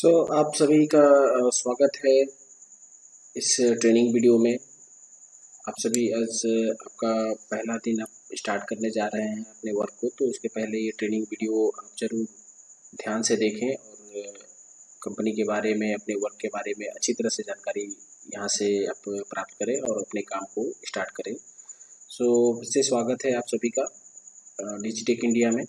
आप सभी का स्वागत है इस ट्रेनिंग वीडियो में। आप सभी आज आपका पहला दिन आप स्टार्ट करने जा रहे हैं अपने वर्क को, तो उसके पहले ये ट्रेनिंग वीडियो आप ज़रूर ध्यान से देखें और कंपनी के बारे में, अपने वर्क के बारे में अच्छी तरह से जानकारी यहाँ से आप प्राप्त करें और अपने काम को स्टार्ट करें। फिर से स्वागत है आप सभी का डिजिटेक इंडिया में।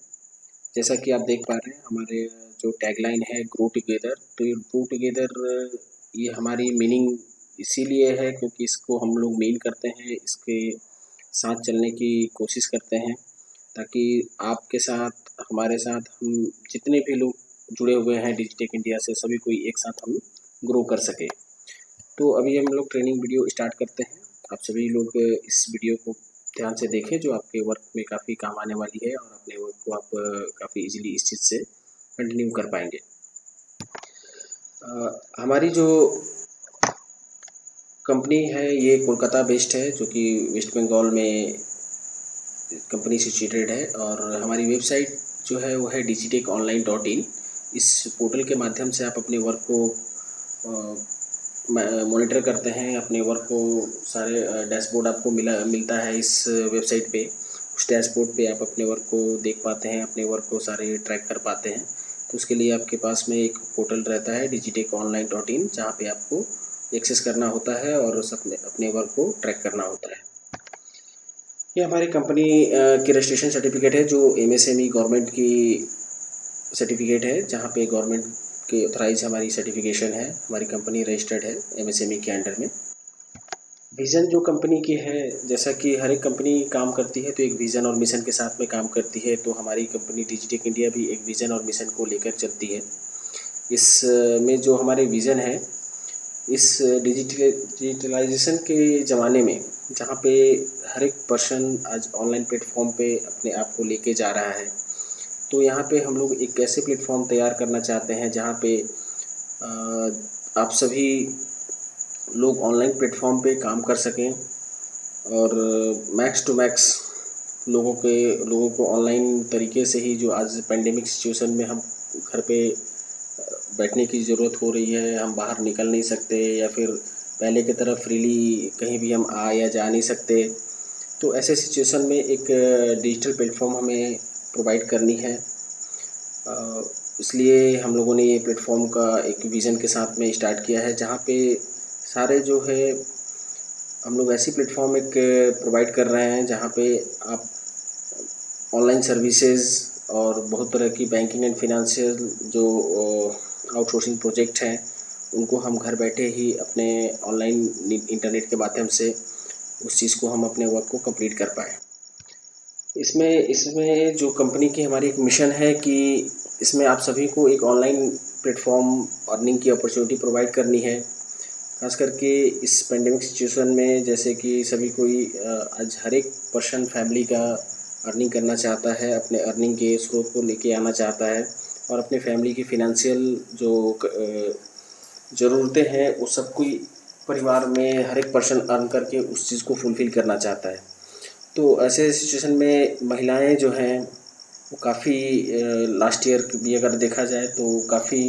जैसा कि आप देख पा रहे हैं, हमारे जो टैगलाइन है ग्रो टुगेदर, तो ये ग्रो टुगेदर ये हमारी मीनिंग इसीलिए है क्योंकि इसको हम लोग मीन करते हैं, इसके साथ चलने की कोशिश करते हैं ताकि आपके साथ, हमारे साथ, हम जितने भी लोग जुड़े हुए हैं डिजिटेक इंडिया से, सभी कोई एक साथ हम ग्रो कर सके। तो अभी हम लोग ट्रेनिंग वीडियो स्टार्ट करते हैं। आप सभी लोग इस वीडियो को ध्यान से देखें जो आपके वर्क में काफ़ी काम आने वाली है और अपने वर्क को आप काफ़ी इजीली इस चीज़ से कंटिन्यू कर पाएंगे। हमारी जो कंपनी है ये कोलकाता बेस्ड है, जो कि वेस्ट बंगाल में कंपनी सिचुएटेड है, और हमारी वेबसाइट जो है वो है digitechonline.in। इस पोर्टल के माध्यम से आप अपने वर्क को मॉनिटर करते हैं, अपने वर्क को सारे डैशबोर्ड आपको मिलता है इस वेबसाइट पे। उस डैशबोर्ड पे आप अपने वर्क को देख पाते हैं, अपने वर्क को सारे ट्रैक कर पाते हैं। तो उसके लिए आपके पास में एक पोर्टल रहता है digitechonline.in, जहाँ पे आपको एक्सेस करना होता है और अपने वर्क को ट्रैक करना होता है। ये हमारी कंपनी की रजिस्ट्रेशन सर्टिफिकेट है, जो MSME गवर्नमेंट की सर्टिफिकेट है, जहाँ पे गवर्नमेंट के ऑथराइज हमारी सर्टिफिकेशन है। हमारी कंपनी रजिस्टर्ड है MSME के अंडर में। विज़न जो कंपनी की है, जैसा कि हर एक कंपनी काम करती है तो एक विज़न और मिशन के साथ में काम करती है, तो हमारी कंपनी डिजिटेक इंडिया भी एक विज़न और मिशन को लेकर चलती है। इस में जो हमारे विज़न है, इस डिजिटलाइजेशन के ज़माने में जहाँ पे हर एक पर्सन आज ऑनलाइन प्लेटफॉर्म पे अपने आप को लेके जा रहा है, तो यहाँ पे हम लोग एक ऐसे प्लेटफॉर्म तैयार करना चाहते हैं जहाँ पे आप सभी लोग ऑनलाइन प्लेटफॉर्म पे काम कर सकें और मैक्स टू मैक्स लोगों को ऑनलाइन तरीके से ही, जो आज पेंडेमिक सिचुएशन में हम घर पे बैठने की ज़रूरत हो रही है, हम बाहर निकल नहीं सकते या फिर पहले की तरह फ्रीली कहीं भी हम आ या जा नहीं सकते, तो ऐसे सिचुएशन में एक डिजिटल प्लेटफॉर्म हमें प्रोवाइड करनी है। इसलिए हम लोगों ने ये प्लेटफॉर्म का एक विज़न के साथ में स्टार्ट किया है, जहाँ पे सारे जो है हम लोग ऐसी प्लेटफॉर्म एक प्रोवाइड कर रहे हैं जहाँ पे आप ऑनलाइन सर्विसेज और बहुत तरह की बैंकिंग एंड फिनेंशियल जो आउटसोर्सिंग प्रोजेक्ट हैं, उनको हम घर बैठे ही अपने ऑनलाइन इंटरनेट के माध्यम से उस चीज़ को हम अपने वर्क को कंप्लीट कर पाएँ। इसमें जो कंपनी की हमारी एक मिशन है कि इसमें आप सभी को एक ऑनलाइन प्लेटफॉर्म अर्निंग की अपॉर्चुनिटी प्रोवाइड करनी है। खास करके इस पेंडेमिक सिचुएशन में, जैसे कि सभी कोई आज हर एक पर्सन फैमिली का अर्निंग करना चाहता है, अपने अर्निंग के स्रोत को लेके आना चाहता है और अपने फैमिली की फिनेंशियल जो ज़रूरतें हैं वो सब कोई परिवार में हर एक पर्सन अर्न करके उस चीज़ को फुलफ़िल करना चाहता है। तो ऐसे सिचुएशन में महिलाएं जो हैं वो काफ़ी लास्ट ईयर भी अगर देखा जाए तो काफ़ी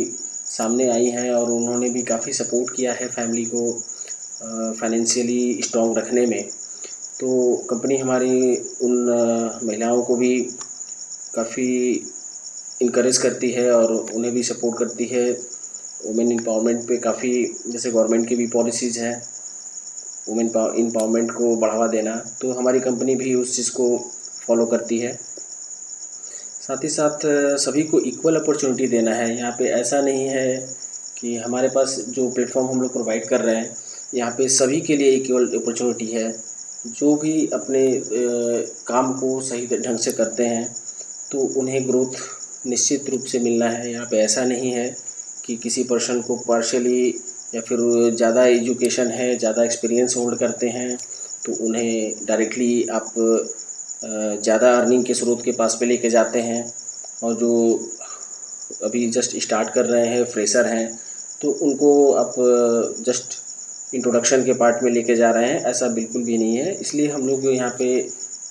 सामने आई हैं और उन्होंने भी काफ़ी सपोर्ट किया है फैमिली को फाइनेंशियली स्ट्रॉन्ग रखने में। तो कंपनी हमारी उन महिलाओं को भी काफ़ी इनकरेज करती है और उन्हें भी सपोर्ट करती है। वुमेन एम्पावरमेंट पे काफ़ी, जैसे गवर्नमेंट की भी पॉलिसीज़ हैं वुमेन एम्पावरमेंट को बढ़ावा देना, तो हमारी कंपनी भी उस चीज़ को फॉलो करती है। साथ ही साथ सभी को इक्वल अपॉर्चुनिटी देना है। यहाँ पे ऐसा नहीं है कि हमारे पास जो प्लेटफॉर्म हम लोग प्रोवाइड कर रहे हैं, यहाँ पे सभी के लिए इक्वल अपॉर्चुनिटी है। जो भी अपने काम को सही ढंग से करते हैं तो उन्हें ग्रोथ निश्चित रूप से मिलना है। यहाँ पे ऐसा नहीं है कि किसी पर्सन को पार्शियली या फिर ज़्यादा एजुकेशन है, ज़्यादा एक्सपीरियंस होल्ड करते हैं तो उन्हें डायरेक्टली आप ज़्यादा अर्निंग के स्रोत के पास पे लेके जाते हैं, और जो अभी जस्ट स्टार्ट कर रहे हैं, फ्रेशर हैं, तो उनको आप जस्ट इंट्रोडक्शन के पार्ट में लेके जा रहे हैं, ऐसा बिल्कुल भी नहीं है। इसलिए हम लोग यहाँ पे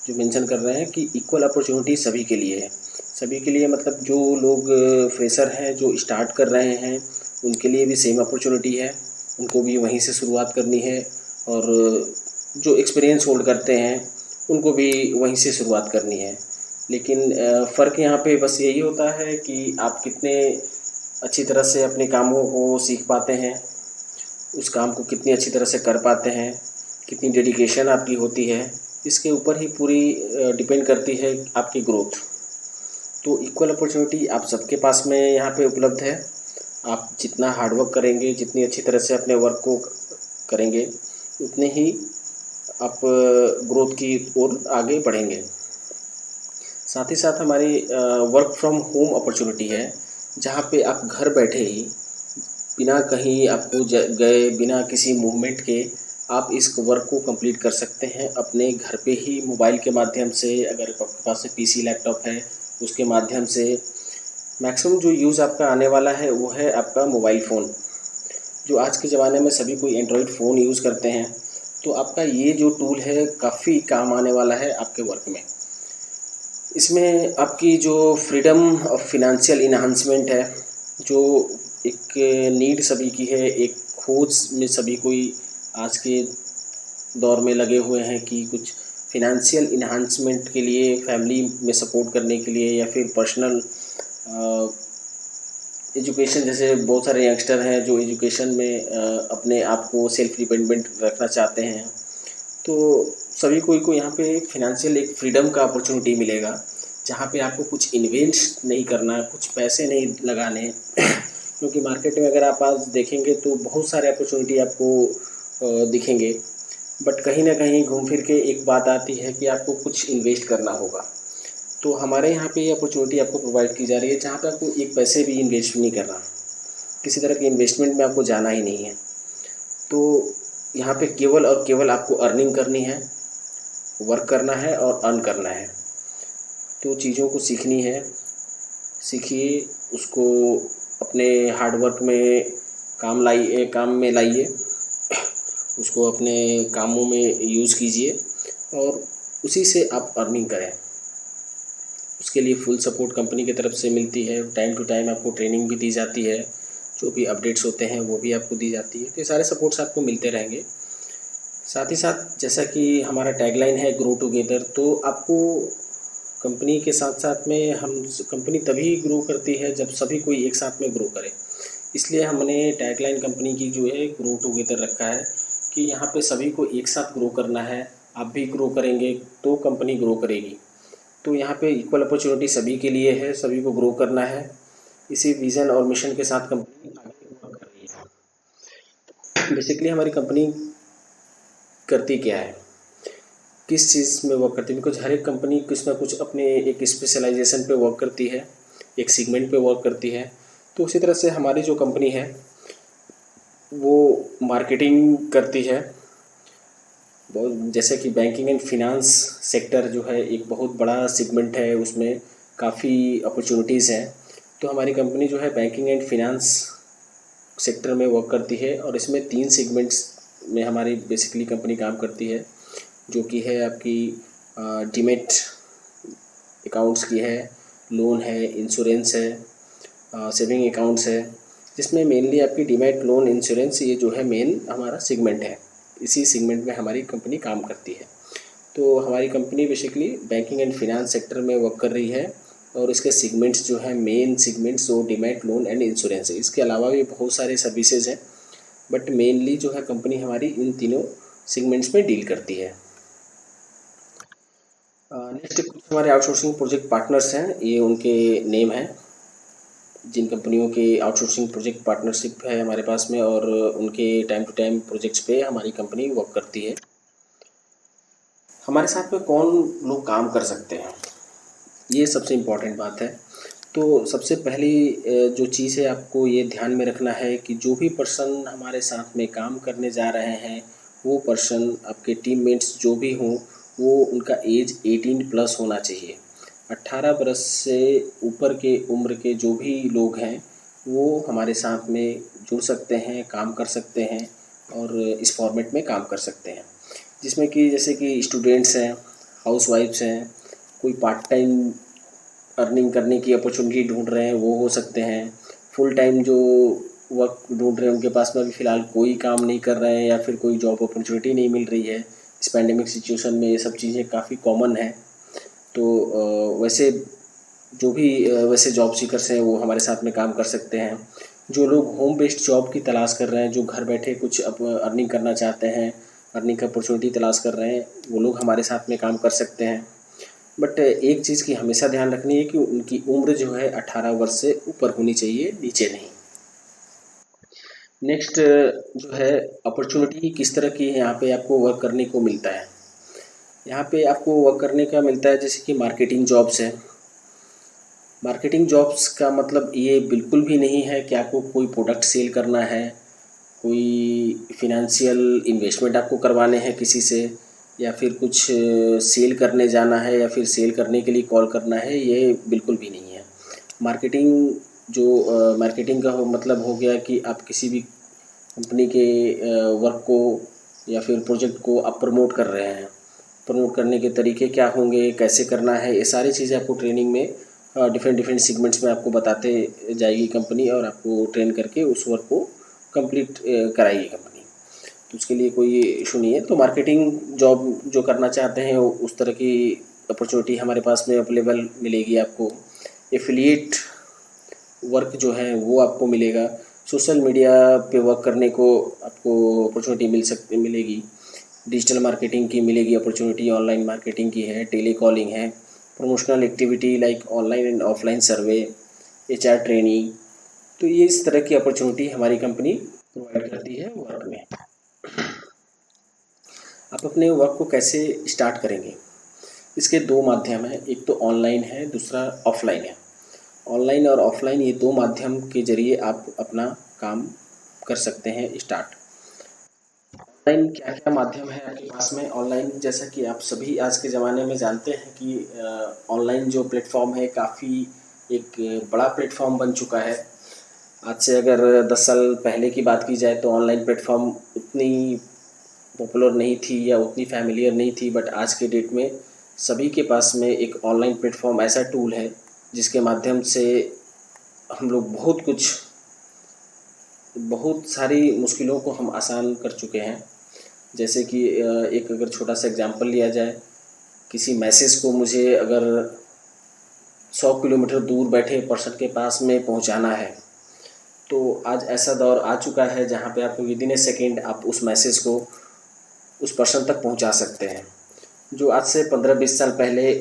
जो मेंशन कर रहे हैं कि इक्वल अपॉर्चुनिटी सभी के लिए है। सभी के लिए मतलब जो लोग फ्रेशर हैं, जो स्टार्ट कर रहे हैं, उनके लिए भी सेम अपॉर्चुनिटी है, उनको भी वहीं से शुरुआत करनी है। और जो एक्सपीरियंस होल्ड करते हैं उनको भी वहीं से शुरुआत करनी है। लेकिन फ़र्क यहाँ पे बस यही होता है कि आप कितने अच्छी तरह से अपने कामों को सीख पाते हैं, उस काम को कितनी अच्छी तरह से कर पाते हैं, कितनी डेडिकेशन आपकी होती है, इसके ऊपर ही पूरी डिपेंड करती है आपकी ग्रोथ। तो इक्वल अपॉर्चुनिटी आप सबके पास में यहाँ पे उपलब्ध है। आप जितना हार्ड वर्क करेंगे, जितनी अच्छी तरह से अपने वर्क को करेंगे, उतने ही आप ग्रोथ की ओर आगे बढ़ेंगे। साथ ही साथ हमारी वर्क फ्रॉम होम अपॉर्चुनिटी है, जहाँ पे आप घर बैठे ही बिना कहीं आपको गए, बिना किसी मूवमेंट के आप इस वर्क को कंप्लीट कर सकते हैं अपने घर पे ही मोबाइल के माध्यम से। अगर आपके पास पीसी लैपटॉप है उसके माध्यम से मैक्सिमम जो यूज़ आपका आने वाला है वो है आपका मोबाइल फ़ोन। जो आज के ज़माने में सभी कोई एंड्रॉयड फ़ोन यूज़ करते हैं, तो आपका ये जो टूल है काफ़ी काम आने वाला है आपके वर्क में। इसमें आपकी जो फ्रीडम ऑफ फिनेंशियल इन्हांसमेंट है, जो एक नीड सभी की है, एक खोज में सभी कोई आज के दौर में लगे हुए हैं कि कुछ फिनेंशियल इन्हांसमेंट के लिए, फैमिली में सपोर्ट करने के लिए, या फिर पर्सनल एजुकेशन। जैसे बहुत सारे यंगस्टर हैं जो एजुकेशन में अपने आप को सेल्फ डिपेंडेंट रखना चाहते हैं। तो सभी को यहाँ पे फिनेंशियल एक फ्रीडम का अपॉर्चुनिटी मिलेगा, जहाँ पे आपको कुछ इन्वेस्ट नहीं करना, कुछ पैसे नहीं लगाने क्योंकि मार्केट में अगर आप आज देखेंगे तो बहुत सारे अपॉर्चुनिटी आपको दिखेंगे, बट कहीं ना कहीं घूम फिर के एक बात आती है कि आपको कुछ इन्वेस्ट करना होगा। तो हमारे यहाँ पे ये अपॉर्चुनिटी आपको प्रोवाइड की जा रही है, जहाँ पे आपको एक पैसे भी इन्वेस्ट नहीं करना, किसी तरह के इन्वेस्टमेंट में आपको जाना ही नहीं है। तो यहाँ पे केवल और केवल आपको अर्निंग करनी है, वर्क करना है और अर्न करना है। तो चीज़ों को सीखनी है, सीखिए, उसको अपने हार्ड वर्क में काम में लाइए, उसको अपने कामों में यूज़ कीजिए और उसी से आप अर्निंग करें। उसके लिए फुल सपोर्ट कंपनी की तरफ से मिलती है। टाइम टू टाइम आपको ट्रेनिंग भी दी जाती है, जो भी अपडेट्स होते हैं वो भी आपको दी जाती है। तो ये सारे सपोर्ट्स आपको मिलते रहेंगे। साथ ही साथ जैसा कि हमारा टैगलाइन है ग्रो टुगेदर, तो आपको कंपनी के साथ साथ में कंपनी तभी ग्रो करती है जब सभी कोई एक साथ में ग्रो करे। इसलिए हमने टैगलाइन कंपनी की जो है ग्रो टुगेदर रखा है कि यहाँ पे सभी को एक साथ ग्रो करना है। आप भी ग्रो करेंगे तो कंपनी ग्रो करेगी। तो यहाँ पे इक्वल अपॉर्चुनिटी सभी के लिए है, सभी को ग्रो करना है। इसी विज़न और मिशन के साथ कंपनी आगे वर्क कर रही है। बेसिकली हमारी कंपनी करती क्या है, किस चीज़ में वर्क करती है, बिकॉज हर एक कंपनी कुछ ना कुछ अपने एक स्पेशलाइजेशन पे वर्क करती है, एक सेगमेंट पे वर्क करती है। तो उसी तरह से हमारी जो कंपनी है वो मार्केटिंग करती है। बहुत जैसे कि बैंकिंग एंड फिनांस सेक्टर जो है एक बहुत बड़ा सेगमेंट है, उसमें काफ़ी अपॉर्चुनिटीज़ हैं। तो हमारी कंपनी जो है बैंकिंग एंड फिनांस सेक्टर में वर्क करती है और इसमें 3 सेगमेंट्स में हमारी बेसिकली कंपनी काम करती है, जो कि है आपकी डीमैट अकाउंट्स की है, लोन है, इंश्योरेंस है, सेविंग अकाउंट्स है, जिसमें मेनली आपकी डीमैट, लोन, इंश्योरेंस, ये जो है मेन हमारा सेगमेंट है। इसी सेगमेंट में हमारी कंपनी काम करती है। तो हमारी company basically banking and finance sector में वर्क कर रही है और इसके सेगमेंट्स जो है, मेन सेगमेंट्स वो डीमैट, लोन एंड इंश्योरेंस है। इसके अलावा भी बहुत सारे सर्विसेज हैं, बट मेनली जो है कंपनी हमारी इन तीनों सेगमेंट्स में डील करती है। नेक्स्ट कुछ हमारे आउटसोर्सिंग प्रोजेक्ट पार्टनर्स हैं, ये उनके नेम हैं। जिन कंपनियों के आउटसोर्सिंग प्रोजेक्ट पार्टनरशिप है हमारे पास में और उनके टाइम टू टाइम प्रोजेक्ट्स पे हमारी कंपनी वर्क करती है। हमारे साथ में कौन लोग काम कर सकते हैं, ये सबसे इम्पॉर्टेंट बात है। तो सबसे पहली जो चीज़ है आपको ये ध्यान में रखना है कि जो भी पर्सन हमारे साथ में काम करने जा रहे हैं, वो पर्सन, आपके टीममेट्स जो भी हों, वो उनका एज 18+ होना चाहिए। 18 बरस से ऊपर के उम्र के जो भी लोग हैं वो हमारे साथ में जुड़ सकते हैं, काम कर सकते हैं और इस फॉर्मेट में काम कर सकते हैं। जिसमें कि जैसे कि स्टूडेंट्स हैं, हाउसवाइफ्स हैं, कोई पार्ट टाइम अर्निंग करने की अपॉर्चुनिटी ढूंढ रहे हैं वो हो सकते हैं, फुल टाइम जो वर्क ढूंढ रहे हैं, उनके पास में अभी फ़िलहाल कोई काम नहीं कर रहे हैं या फिर कोई जॉब अपॉर्चुनिटी नहीं मिल रही है, इस पैंडेमिक सिचुएशन में ये सब चीज़ें काफ़ी कॉमन है। तो वैसे जो भी वैसे जॉब सीकर्स हैं वो हमारे साथ में काम कर सकते हैं। जो लोग होम बेस्ड जॉब की तलाश कर रहे हैं, जो घर बैठे कुछ अर्निंग करना चाहते हैं, अर्निंग का अपॉर्चुनिटी तलाश कर रहे हैं, वो लोग हमारे साथ में काम कर सकते हैं। बट एक चीज़ की हमेशा ध्यान रखनी है कि उनकी उम्र जो है 18 वर्ष से ऊपर होनी चाहिए, नीचे नहीं। नेक्स्ट जो है अपॉर्चुनिटी किस तरह की यहाँ पे आपको वर्क करने को मिलता है। यहाँ पे आपको वर्क करने का मिलता है जैसे कि मार्केटिंग जॉब्स है। मार्केटिंग जॉब्स का मतलब ये बिल्कुल भी नहीं है कि आपको कोई प्रोडक्ट सेल करना है, कोई फिनेंशियल इन्वेस्टमेंट आपको करवाने हैं किसी से, या फिर कुछ सेल करने जाना है या फिर सेल करने के लिए कॉल करना है, ये बिल्कुल भी नहीं है। मार्केटिंग जो मार्केटिंग का मतलब हो गया कि आप किसी भी कंपनी के वर्क को या फिर प्रोजेक्ट को आप प्रमोट कर रहे हैं। प्रमोट करने के तरीके क्या होंगे, कैसे करना है, ये सारी चीज़ें आपको ट्रेनिंग में डिफरेंट सेगमेंट्स में आपको बताते जाएगी कंपनी, और आपको ट्रेन करके उस वर्क को कंप्लीट कराएगी कंपनी। तो उसके लिए कोई इशू नहीं है। तो मार्केटिंग जॉब जो करना चाहते हैं उस तरह की अपॉर्चुनिटी हमारे पास में अवेलेबल मिलेगी आपको। एफिलिएट वर्क जो है वो आपको मिलेगा। सोशल मीडिया पे वर्क करने को आपको अपॉर्चुनिटी मिलेगी। डिजिटल मार्केटिंग की मिलेगी अपॉर्चुनिटी, ऑनलाइन मार्केटिंग की है, टेली कॉलिंग है, promotional activity like online and offline survey, HR training. तो ये इस तरह की अपॉर्चुनिटी हमारी कंपनी प्रोवाइड करती है वर्क में। आप अपने वर्क को कैसे स्टार्ट करेंगे, इसके दो माध्यम हैं, एक तो ऑनलाइन है, दूसरा ऑफलाइन है। ऑनलाइन और ऑफलाइन ये दो माध्यम के जरिए आप अपना काम कर सकते हैं स्टार्ट। ऑनलाइन क्या क्या माध्यम है आपके पास में। ऑनलाइन जैसा कि आप सभी आज के ज़माने में जानते हैं कि ऑनलाइन जो प्लेटफॉर्म है काफ़ी एक बड़ा प्लेटफॉर्म बन चुका है। आज से अगर 10 साल पहले की बात की जाए तो ऑनलाइन प्लेटफॉर्म उतनी पॉपुलर नहीं थी या उतनी फैमिलियर नहीं थी, बट आज के डेट में सभी के पास में एक ऑनलाइन प्लेटफॉर्म ऐसा टूल है जिसके माध्यम से हम लोग बहुत सारी मुश्किलों को हम आसान कर चुके हैं। जैसे कि एक अगर छोटा सा एग्जांपल लिया जाए, किसी मैसेज को मुझे अगर 100 किलोमीटर दूर बैठे पर्सन के पास में पहुंचाना है, तो आज ऐसा दौर आ चुका है जहां पे आप विदिन ए सेकेंड आप उस मैसेज को उस पर्सन तक पहुंचा सकते हैं, जो आज से 15-20 साल पहले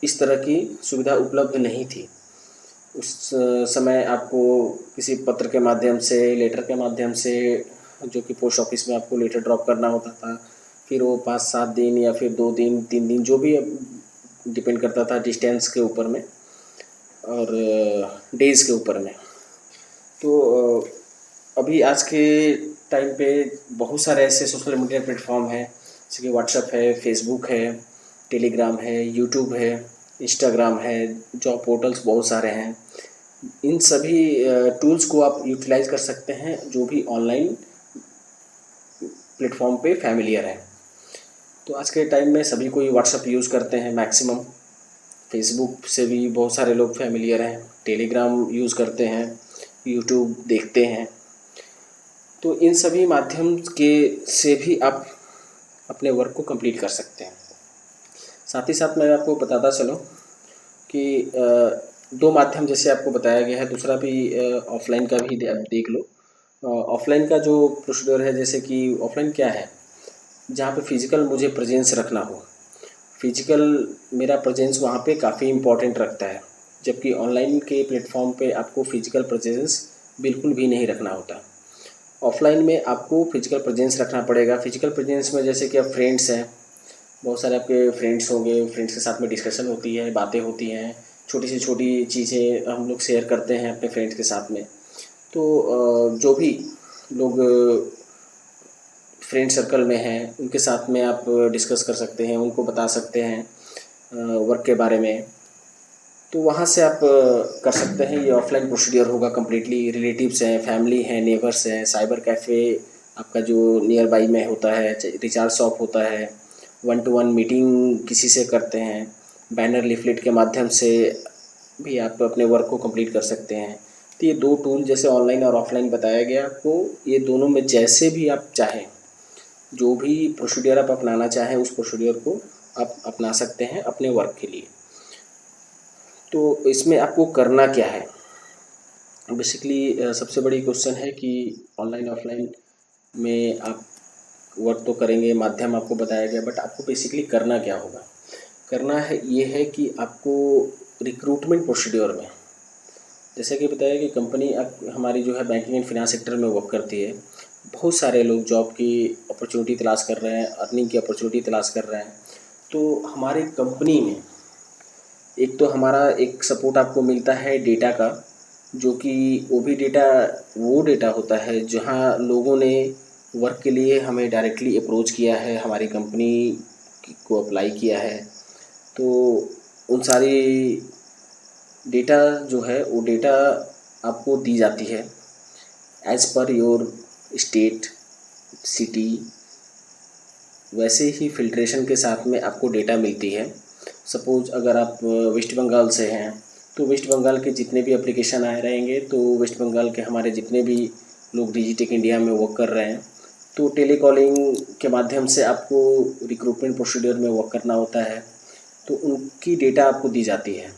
इस तरह की सुविधा उपलब्ध नहीं थी। उस समय आपको किसी पत्र के माध्यम से, लेटर के माध्यम से, जो कि पोस्ट ऑफिस में आपको लेटर ड्रॉप करना होता था, फिर वो 5-7 दिन या फिर 2 दिन 3 दिन जो भी डिपेंड करता था डिस्टेंस के ऊपर में और डेज़ के ऊपर में। तो अभी आज के टाइम पे बहुत सारे ऐसे सोशल मीडिया प्लेटफॉर्म हैं जैसे कि व्हाट्सएप है, फेसबुक है, टेलीग्राम है, यूट्यूब है, इंस्टाग्राम है, जॉब पोर्टल्स बहुत सारे हैं। इन सभी टूल्स को आप यूटिलाइज कर सकते हैं जो भी ऑनलाइन प्लेटफॉर्म पे फैमिलियर है। तो आज के टाइम में सभी कोई व्हाट्सएप यूज़ करते हैं मैक्सिमम, फेसबुक से भी बहुत सारे लोग फैमिलियर हैं, टेलीग्राम यूज़ करते हैं, यूट्यूब देखते हैं। तो इन सभी माध्यम के से भी आप अपने वर्क को कंप्लीट कर सकते हैं। साथ ही साथ मैं आपको बताता चलूँ कि 2 माध्यम जैसे आपको बताया गया है, दूसरा भी ऑफ़लाइन का भी आप देख लो। ऑफ़लाइन का जो प्रोसीड्योर है, जैसे कि ऑफ़लाइन क्या है, जहाँ पे फ़िज़िकल मुझे प्रेजेंस रखना हो, फ़िज़िकल मेरा प्रेजेंस वहाँ पे काफ़ी इम्पोर्टेंट रखता है, जबकि ऑनलाइन के प्लेटफॉर्म पे आपको फ़िज़िकल प्रेजेंस बिल्कुल भी नहीं रखना होता। ऑफ़लाइन में आपको फ़िज़िकल प्रेजेंस रखना पड़ेगा। फ़िज़िकल प्रेजेंस में जैसे कि अब फ्रेंड्स हैं, बहुत सारे आपके फ्रेंड्स होंगे, फ्रेंड्स के साथ में डिस्कशन होती है, बातें होती हैं, छोटी से छोटी चीज़ें हम लोग शेयर करते हैं अपने फ्रेंड्स के साथ में। तो जो भी लोग फ्रेंड सर्कल में हैं उनके साथ में आप डिस्कस कर सकते हैं, उनको बता सकते हैं वर्क के बारे में। तो वहाँ से आप कर सकते हैं। ये ऑफ़लाइन प्रोसीडियर होगा कम्प्लीटली। रिलेटिव्स हैं, फैमिली हैं, नेबर्स हैं, साइबर कैफ़े आपका जो नियर बाई में होता है, रिचार्ज शॉप होता है, 1-to-1 मीटिंग किसी से करते हैं, बैनर लीफलेट के माध्यम से भी आप अपने वर्क को कंप्लीट कर सकते हैं। तो ये 2 टूल जैसे ऑनलाइन और ऑफलाइन बताया गया आपको, ये दोनों में जैसे भी आप चाहें, जो भी प्रोसीड्यूर आप अपनाना चाहें उस प्रोसीड्यूर को आप अपना सकते हैं अपने वर्क के लिए। तो इसमें आपको करना क्या है? बेसिकली सबसे बड़ी क्वेश्चन है कि ऑनलाइन ऑफलाइन में आप वर्क तो करेंगे, माध्यम आपको बताया गया, बट आपको बेसिकली करना क्या होगा? करना है ये है कि आपको रिक्रूटमेंट प्रोसीड्योर में, जैसे कि बताया कि कंपनी आप हमारी जो है बैंकिंग एंड फिनांस सेक्टर में वर्क करती है, बहुत सारे लोग जॉब की अपॉर्चुनिटी तलाश कर रहे हैं, अर्निंग की अपॉर्चुनिटी तलाश कर रहे हैं। तो हमारी कंपनी में एक तो हमारा एक सपोर्ट आपको मिलता है डेटा का, जो कि वो डेटा होता है जहां लोगों ने वर्क के लिए हमें डायरेक्टली अप्रोच किया है, हमारी कंपनी को अप्लाई किया है। तो उन सारी डेटा जो है वो डेटा आपको दी जाती है as per your state, city, वैसे ही फिल्ट्रेशन के साथ में आपको डेटा मिलती है। सपोज़ अगर आप वेस्ट बंगाल से हैं तो वेस्ट बंगाल के जितने भी एप्लीकेशन आए रहेंगे, तो वेस्ट बंगाल के हमारे जितने भी लोग डिजिटेक इंडिया में वर्क कर रहे हैं, तो टेलीकॉलिंग के माध्यम से आपको रिक्रूटमेंट प्रोसीड्योर में वर्क करना होता है, तो उनकी डेटा आपको दी जाती है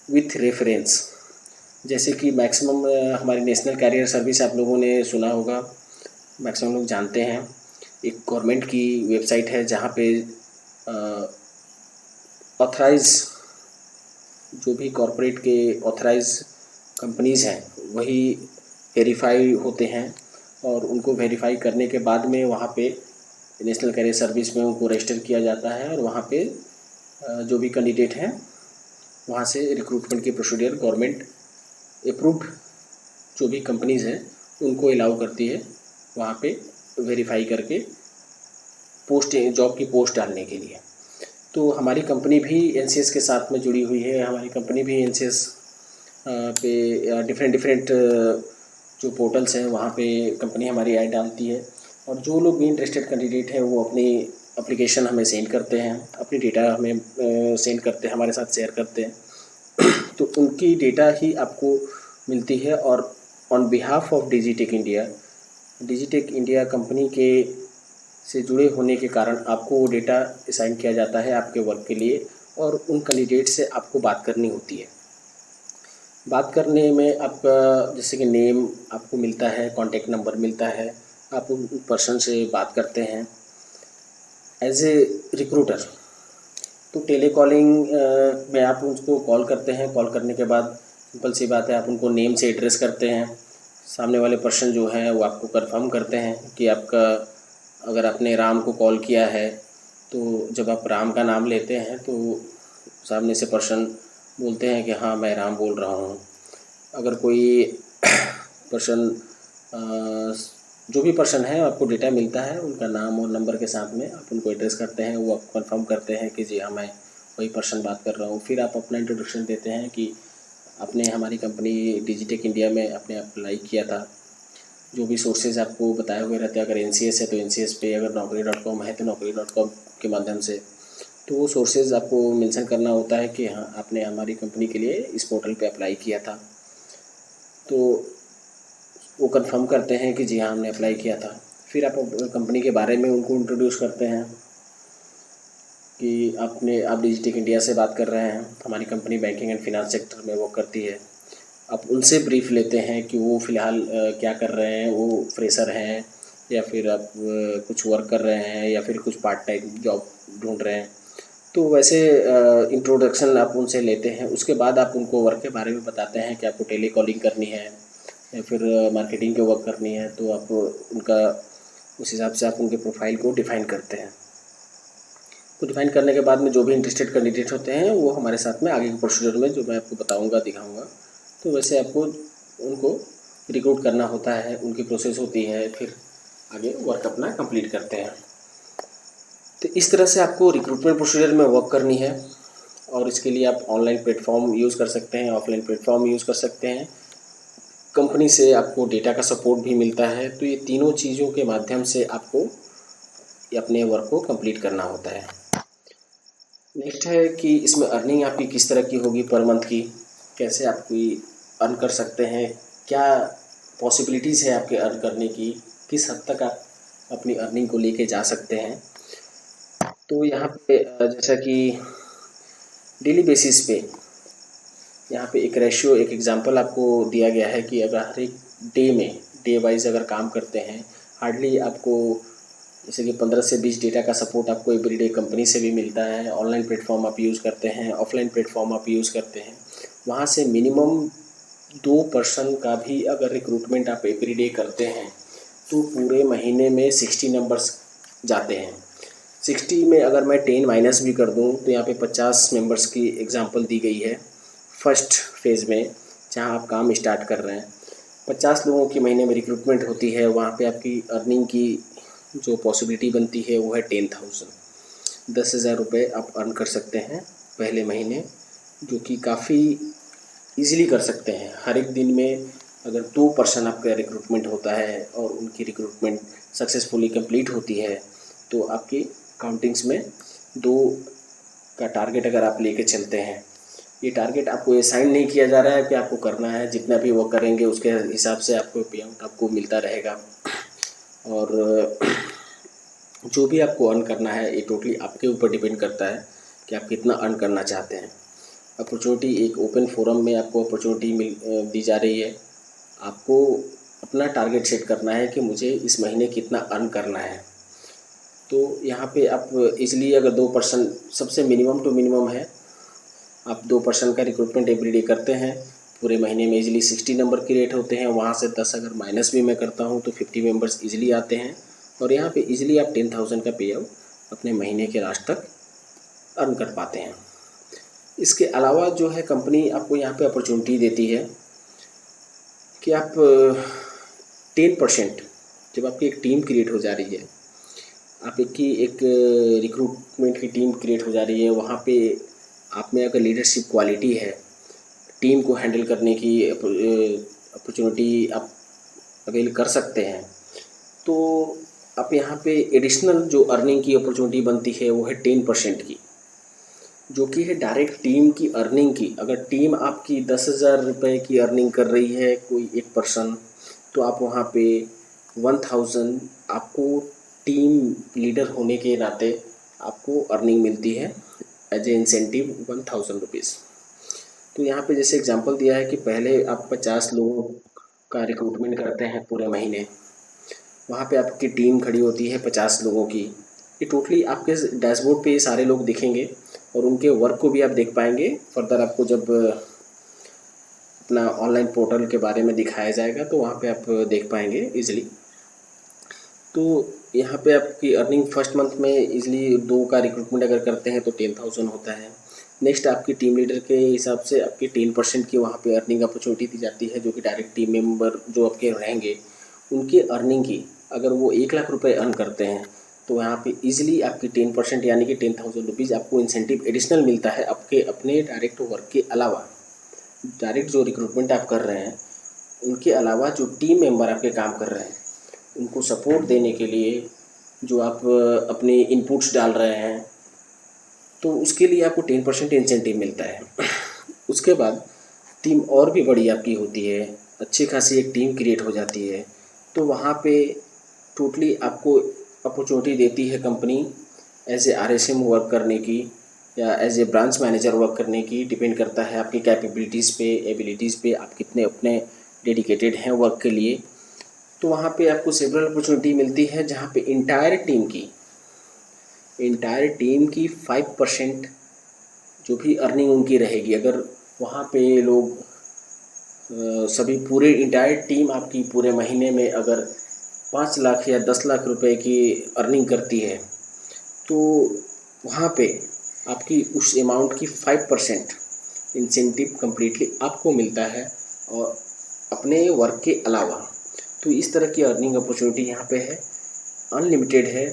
विथ रेफरेंस। जैसे कि मैक्सिमम हमारी नेशनल कैरियर सर्विस आप लोगों ने सुना होगा, मैक्सिमम लोग जानते हैं। एक गवर्नमेंट की वेबसाइट है जहाँ पे ऑथराइज जो भी कॉरपोरेट के ऑथराइज कंपनीज़ हैं वही वेरीफाई होते हैं, और उनको वेरीफाई करने के बाद में वहाँ पे नेशनल कैरियर सर्विस में उनको रजिस्टर किया जाता है, और वहाँ पे जो भी कैंडिडेट हैं वहाँ से रिक्रूटमेंट की प्रोसीडियर गवर्नमेंट अप्रूव्ड जो भी कंपनीज़ हैं उनको अलाउ करती है वहाँ पे वेरीफाई करके पोस्ट, जॉब की पोस्ट डालने के लिए। तो हमारी कंपनी भी एनसीएस के साथ में जुड़ी हुई है। हमारी कंपनी भी एनसीएस पे डिफरेंट जो पोर्टल्स हैं वहाँ पे कंपनी हमारी ऐड डालती है, और जो लोग भी इंटरेस्टेड कैंडिडेट हैं वो अपनी एप्लीकेशन हमें सेंड करते हैं, अपनी डेटा हमें सेंड करते हैं, हमारे साथ शेयर करते हैं। तो उनकी डेटा ही आपको मिलती है, और on behalf of Digitek India company के से जुड़े होने के कारण आपको वो डेटा असाइन किया जाता है आपके वर्क के लिए, और उन कैंडिडेट से आपको बात करनी होती है। बात करने में आपका जैसे कि नेम आपको मिलता है, कॉन्टैक्ट नंबर मिलता है, आप उन पर्सन से बात करते हैं एज ए रिक्रूटर। तो टेलीकॉलिंग में आप उसको कॉल करते हैं, कॉल करने के बाद सिंपल सी बात है, आप उनको नेम से एड्रेस करते हैं। सामने वाले पर्सन जो हैं वो आपको कंफर्म करते हैं कि आपका, अगर आपने राम को कॉल किया है तो जब आप राम का नाम लेते हैं तो सामने से पर्सन बोलते हैं कि हाँ मैं राम बोल रहा हूँ। अगर कोई पर्सन जो भी पर्सन है आपको डेटा मिलता है, उनका नाम और नंबर के साथ में आप उनको एड्रेस करते हैं, वो आपको कंफर्म करते हैं कि जी हाँ मैं वही पर्सन बात कर रहा हूँ। फिर आप अपना इंट्रोडक्शन देते हैं कि आपने हमारी कंपनी डिजिटेक इंडिया में आपने अप्लाई किया था, जो भी सोर्सेज आपको बताए हुए रहते हैं। अगर एनसीएस है तो एनसीएस पे, अगर naukri.com है तो naukri.com के माध्यम से, तो वो सोर्सेज आपको मेंशन करना होता है कि हाँ आपने हमारी कंपनी के लिए इस पोर्टल पे अप्लाई किया था। तो वो कंफर्म करते हैं कि जी हाँ हमने अप्लाई किया था। फिर आप कंपनी के बारे में उनको इंट्रोड्यूस करते हैं कि आप डिजिटेक इंडिया से बात कर रहे हैं, हमारी company banking and finance sector में वर्क करती है। आप उनसे ब्रीफ लेते हैं कि वो फ़िलहाल क्या कर रहे हैं, वो फ्रेशर हैं या फिर आप कुछ वर्क कर रहे हैं या फिर कुछ पार्ट टाइम जॉब ढूंढ रहे हैं। तो वैसे इंट्रोडक्शन आप उनसे लेते हैं। उसके बाद आप उनको वर्क के बारे में बताते हैं कि आपको टेलीकॉलिंग करनी है या फिर मार्केटिंग के वर्क करनी है, तो आप उनका उस हिसाब से आप उनके प्रोफाइल को डिफ़ाइन करते हैं। तो डिफ़ाइन करने के बाद में जो भी इंटरेस्टेड कैंडिडेट होते हैं वो हमारे साथ में आगे के प्रोसीजर में जो मैं आपको बताऊंगा, दिखाऊंगा, तो वैसे आपको उनको रिक्रूट करना होता है, उनकी प्रोसेस होती है, फिर आगे वर्क अपना कंप्लीट करते हैं। तो इस तरह से आपको रिक्रूटमेंट प्रोसीजर में वर्क करनी है, और इसके लिए आप ऑनलाइन प्लेटफॉर्म यूज़ कर सकते हैं, ऑफलाइन प्लेटफॉर्म यूज़ कर सकते हैं। कंपनी से आपको डेटा का सपोर्ट भी मिलता है। तो ये तीनों चीज़ों के माध्यम से आपको अपने वर्क को कंप्लीट करना होता है। नेक्स्ट है कि इसमें अर्निंग आपकी किस तरह की होगी पर मंथ की, कैसे आपकी अर्न कर सकते हैं, क्या पॉसिबिलिटीज़ है आपके अर्न करने की, किस हद तक आप अपनी अर्निंग को लेके जा सकते हैं। तो यहाँ पे जैसा कि डेली बेसिस पे यहाँ पे एक रेशियो, एक एग्जांपल आपको दिया गया है कि अगर हर एक डे में डे वाइज अगर काम करते हैं, हार्डली आपको जैसे कि 15 से 20 डेटा का सपोर्ट आपको एवरीडे कंपनी से भी मिलता है। ऑनलाइन प्लेटफॉर्म आप यूज़ करते हैं, ऑफलाइन प्लेटफॉर्म आप यूज़ करते हैं, वहाँ से मिनिमम 2% का भी अगर रिक्रूटमेंट आप एवरीडे करते हैं तो पूरे महीने में 60 नंबर्स जाते हैं। 60 में अगर मैं 10 माइनस भी कर दूं तो यहाँ पे 50 मेंबर्स की एग्जांपल दी गई है फर्स्ट फेज़ में, जहाँ आप काम स्टार्ट कर रहे हैं। 50 लोगों की महीने में रिक्रूटमेंट होती है, वहाँ पे आपकी अर्निंग की जो पॉसिबिलिटी बनती है वो है 10,000, 10,000 रुपये आप अर्न कर सकते हैं पहले महीने, जो कि काफ़ी ईज़िली कर सकते हैं। हर एक दिन में अगर 2% आपका रिक्रूटमेंट होता है और उनकी रिक्रूटमेंट सक्सेसफुली कंप्लीट होती है तो आपकी काउंटिंग्स में 2 का टारगेट अगर आप लेके चलते हैं, ये टारगेट आपको असाइन नहीं किया जा रहा है कि आपको करना है, जितना भी वो करेंगे उसके हिसाब से आपको पे आउट आपको मिलता रहेगा। और जो भी आपको अर्न करना है ये टोटली आपके ऊपर डिपेंड करता है कि आप कितना अर्न करना चाहते हैं। अपॉर्चुनिटी एक ओपन फोरम में आपको अपॉर्चुनिटी दी जा रही है। आपको अपना टारगेट सेट करना है कि मुझे इस महीने कितना अर्न करना है। तो यहाँ पे आप इजली अगर 2% सबसे मिनिमम टू मिनिमम है, आप 2% का रिक्रूटमेंट एवरीडे करते हैं, पूरे महीने में इजीली 60 नंबर क्रिएट होते हैं। वहाँ से 10 अगर माइनस भी मैं करता हूँ तो 50 मेंबर्स इजीली आते हैं और यहाँ पे इजीली आप 10,000 का पे आउट अपने महीने के लास्ट तक अर्न कर पाते हैं। इसके अलावा जो है कंपनी आपको यहाँ पे अपॉर्चुनिटी देती है कि आप 10% जब आपकी एक टीम क्रिएट हो जा रही है, आप एक रिक्रूटमेंट की टीम क्रिएट हो जा रही है, वहाँ पे आप में अगर लीडरशिप क्वालिटी है, टीम को हैंडल करने की अपॉर्चुनिटी आप अवेल कर सकते हैं, तो आप यहाँ पे एडिशनल जो अर्निंग की अपॉर्चुनिटी बनती है वो है 10% की, जो कि है डायरेक्ट टीम की अर्निंग की। अगर टीम आपकी 10,000 रुपये की अर्निंग कर रही है कोई एक पर्सन, तो आप वहाँ पे 1,000 आपको टीम लीडर होने के नाते आपको अर्निंग मिलती है एज ए इंसेंटिव 1,000 रुपीज़। तो यहाँ पे जैसे एग्जांपल दिया है कि पहले आप 50 लोगों का रिक्रूटमेंट करते हैं पूरे महीने, वहाँ पे आपकी टीम खड़ी होती है 50 लोगों की। ये टोटली आपके डैशबोर्ड पे ये सारे लोग दिखेंगे और उनके वर्क को भी आप देख पाएंगे। फर्दर आपको जब अपना ऑनलाइन पोर्टल के बारे में दिखाया जाएगा तो वहाँ पे आप देख पाएंगे इजीली। तो यहाँ पे आपकी अर्निंग फर्स्ट मंथ में इजीली 2 का रिक्रूटमेंट अगर करते हैं तो 10,000 होता है। नेक्स्ट आपकी टीम लीडर के हिसाब से आपकी 10% की वहाँ पे अर्निंग अपॉर्चुनिटी दी जाती है, जो कि डायरेक्ट टीम मेंबर जो आपके रहेंगे उनके अर्निंग की अगर वो 1,00,000 रुपये अर्न करते हैं तो यहाँ पे इजीली आपकी 10% यानी कि 10,000 रुपीज़ आपको इंसेंटिव एडिशनल मिलता है आपके अपने डायरेक्ट वर्क के अलावा। डायरेक्ट जो रिक्रूटमेंट आप कर रहे हैं उनके अलावा जो टीम मेंबर आपके काम कर रहे हैं उनको सपोर्ट देने के लिए जो आप अपने इनपुट्स डाल रहे हैं तो उसके लिए आपको 10% इंसेंटिव मिलता है। उसके बाद टीम और भी बड़ी आपकी होती है, अच्छी खासी एक टीम क्रिएट हो जाती है, तो वहाँ पे टोटली आपको अपॉर्चुनिटी देती है company as a RSM work करने की या as a branch manager work करने की। डिपेंड करता है आपकी कैपेबिलिटीज़ पे, एबिलिटीज़ पे, आप कितने अपने डेडिकेटेड हैं वर्क के लिए। तो वहाँ पे आपको सेवरल अपॉर्चुनिटी मिलती है जहाँ पे इंटायर टीम की 5% जो भी अर्निंग उनकी रहेगी। अगर वहाँ पे लोग सभी पूरे इंटायर टीम आपकी पूरे महीने में अगर 5 लाख या 10 लाख रुपए की अर्निंग करती है तो वहाँ पे आपकी उस अमाउंट की 5% इंसेंटिव कम्प्लीटली आपको मिलता है और अपने वर्क के अलावा। तो इस तरह की अर्निंग अपॉर्चुनिटी यहाँ पे है, अनलिमिटेड है।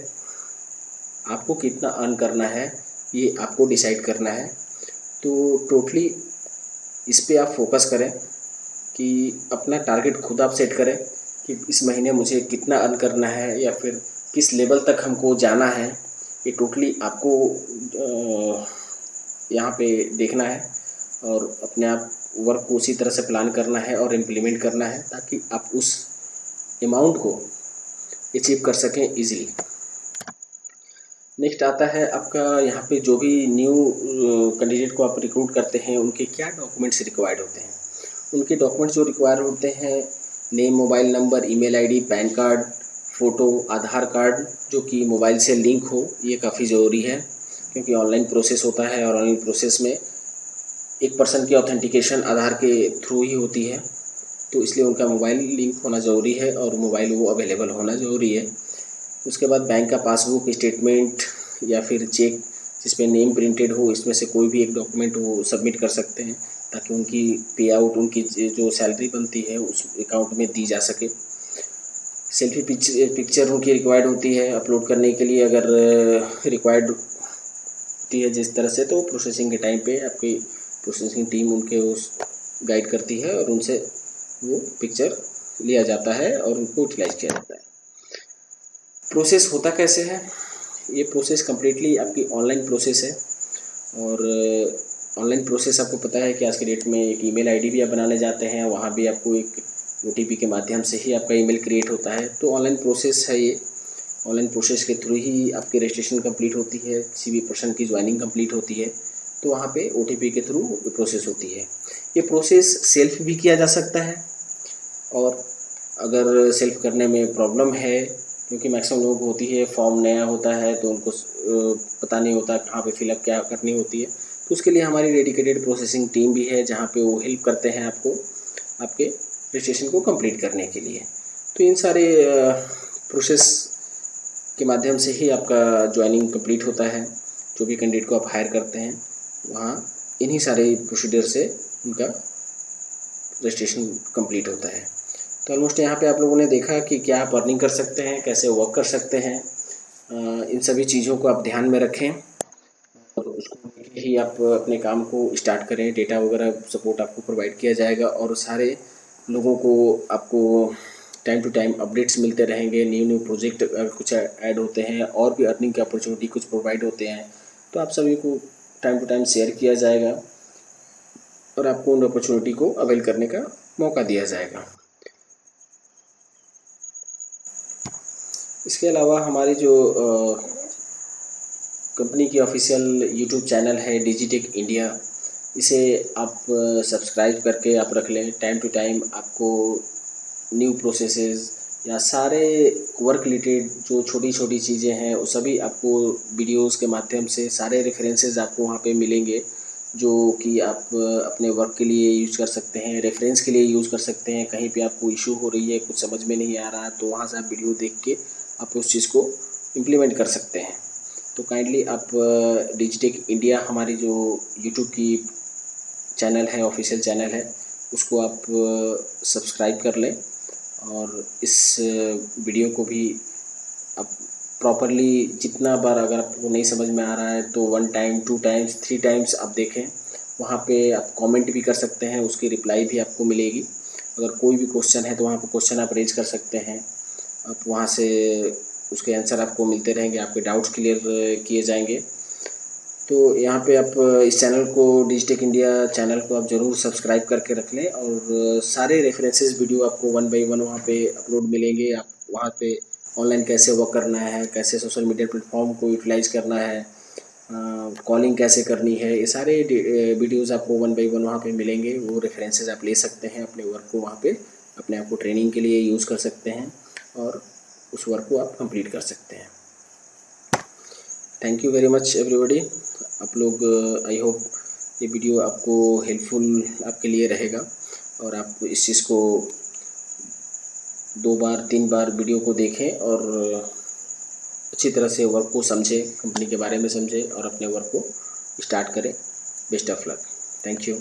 आपको कितना अर्न करना है ये आपको डिसाइड करना है। तो टोटली इस पे आप फोकस करें कि अपना टारगेट खुद आप सेट करें कि इस महीने मुझे कितना अर्न करना है या फिर किस लेवल तक हमको जाना है। ये टोटली आपको यहाँ पे देखना है और अपने आप वर्क को उसी तरह से प्लान करना है और इम्प्लीमेंट करना है ताकि आप उस अमाउंट को अचीव कर सकें इजीली। नेक्स्ट आता है आपका यहाँ पे जो भी न्यू कैंडिडेट को आप रिक्रूट करते हैं उनके क्या डॉक्यूमेंट्स रिक्वायर्ड होते हैं। उनके डॉक्यूमेंट्स जो रिक्वायर होते हैं name, mobile number, email ID, PAN card, photo, Aadhaar card जो कि मोबाइल से लिंक हो, ये काफ़ी ज़रूरी है क्योंकि ऑनलाइन प्रोसेस होता है और ऑनलाइन प्रोसेस में एक पर्सन की ऑथेंटिकेशन आधार के थ्रू ही होती है, तो इसलिए उनका मोबाइल लिंक होना ज़रूरी है और मोबाइल वो अवेलेबल होना ज़रूरी है। उसके बाद बैंक का पासबुक, स्टेटमेंट या फिर चेक जिसमें नेम प्रिंटेड हो, इसमें से कोई भी एक डॉक्यूमेंट वो सबमिट कर सकते हैं ताकि उनकी पे आउट, उनकी जो सैलरी बनती है उस अकाउंट में दी जा सके। सेल्फी पिक्चर उनकी रिक्वायर्ड होती है अपलोड करने के लिए, अगर रिक्वायर्ड होती है जिस तरह से, तो प्रोसेसिंग के टाइम पे आपकी प्रोसेसिंग टीम उनके उस गाइड करती है और उनसे वो पिक्चर लिया जाता है और उनको यूटिलाइज किया जाता है। प्रोसेस होता कैसे है? ये प्रोसेस कम्प्लीटली आपकी ऑनलाइन प्रोसेस है और ऑनलाइन प्रोसेस आपको पता है कि आज के डेट में एक ईमेल आईडी भी आप बनाने जाते हैं, वहाँ भी आपको एक OTP के माध्यम से ही आपका ईमेल क्रिएट होता है। तो ऑनलाइन प्रोसेस है ये। ऑनलाइन प्रोसेस के थ्रू ही आपकी रजिस्ट्रेशन कंप्लीट होती है, किसी भी पर्सन की ज्वाइनिंग कंप्लीट होती है, तो वहाँ पे OTP के थ्रू प्रोसेस होती है। ये प्रोसेस सेल्फ भी किया जा सकता है और अगर सेल्फ करने में प्रॉब्लम है, क्योंकि मैक्सिमम लोगों को होती है फॉर्म नया होता है तो उनको पता नहीं होता कहाँ पे फिलअप क्या करनी होती है, तो उसके लिए हमारी डेडिकेटेड प्रोसेसिंग टीम भी है जहाँ पे वो हेल्प करते हैं आपको आपके रजिस्ट्रेशन को कंप्लीट करने के लिए। तो इन सारे प्रोसेस के माध्यम से ही आपका ज्वाइनिंग कंप्लीट होता है। जो भी कैंडिडेट को आप हायर करते हैं वहाँ इन्हीं सारे प्रोसीजर से उनका रजिस्ट्रेशन कंप्लीट होता है। तो ऑलमोस्ट यहाँ पे आप लोगों ने देखा कि क्या आप अर्निंग कर सकते हैं, कैसे वर्क कर सकते हैं। इन सभी चीज़ों को आप ध्यान में रखें और उसको लेके ही आप अपने काम को स्टार्ट करें। डेटा वगैरह सपोर्ट आपको प्रोवाइड किया जाएगा और सारे लोगों को आपको टाइम टू टाइम अपडेट्स मिलते रहेंगे। न्यू प्रोजेक्ट कुछ ऐड होते हैं और भी अर्निंग की अपॉर्चुनिटी कुछ प्रोवाइड होते हैं, तो आप सभी को टाइम टू टाइम शेयर किया जाएगा और आपको उन अपॉर्चुनिटी को अवेल करने का मौका दिया जाएगा। इसके अलावा हमारी जो कंपनी की ऑफिशियल यूट्यूब चैनल है डिजिटेक इंडिया, इसे आप सब्सक्राइब करके आप रख लें। टाइम टू टाइम आपको न्यू प्रोसेसेस या सारे वर्क रिलेटेड जो छोटी छोटी चीज़ें हैं वो सभी आपको वीडियोस के माध्यम से सारे रेफरेंसेस आपको वहाँ पे मिलेंगे, जो कि आप अपने वर्क के लिए यूज़ कर सकते हैं, रेफरेंस के लिए यूज़ कर सकते हैं। कहीं पे आपको इशू हो रही है, कुछ समझ में नहीं आ रहा है, तो वहाँ से आप वीडियो देख के आप उस चीज़ को इम्प्लीमेंट कर सकते हैं। तो काइंडली आप डिजिटेक इंडिया हमारी जो यूट्यूब की चैनल है, ऑफिशियल चैनल है, उसको आप सब्सक्राइब कर लें और इस वीडियो को भी आप प्रॉपरली जितना बार अगर आपको नहीं समझ में आ रहा है तो 1 टाइम, 2 टाइम्स, 3 टाइम्स आप देखें। वहाँ पे आप कमेंट भी कर सकते हैं, उसकी रिप्लाई भी आपको मिलेगी। अगर कोई भी क्वेश्चन है तो वहाँ पे क्वेश्चन आप रेज कर सकते हैं, आप वहाँ से उसके आंसर आपको मिलते रहेंगे, आपके डाउट्स क्लियर किए जाएंगे। तो यहाँ पे आप इस चैनल को, डिजिटेक इंडिया चैनल को आप ज़रूर सब्सक्राइब करके रख लें और सारे रेफरेंसेस वीडियो आपको 1 बाय 1 वहाँ पे अपलोड मिलेंगे। आप वहाँ पे ऑनलाइन कैसे वर्क करना है, कैसे सोशल मीडिया प्लेटफॉर्म को यूटिलाइज़ करना है, कॉलिंग कैसे करनी है, ये सारे वीडियोज़ आपको 1 बाय 1 वहाँ पे मिलेंगे। वो रेफरेंसेस आप ले सकते हैं, अपने वर्क को वहाँ पे अपने आप को ट्रेनिंग के लिए यूज़ कर सकते हैं और उस वर्क को आप कंप्लीट कर सकते हैं। Thank you very much everybody. आप लोग, आई होप ये वीडियो आपको हेल्पफुल आपके लिए रहेगा और आप इस चीज़ को 2 बार 3 बार वीडियो को देखें और अच्छी तरह से वर्क को समझें, कंपनी के बारे में समझें और अपने वर्क को स्टार्ट करें। Best of luck. Thank you.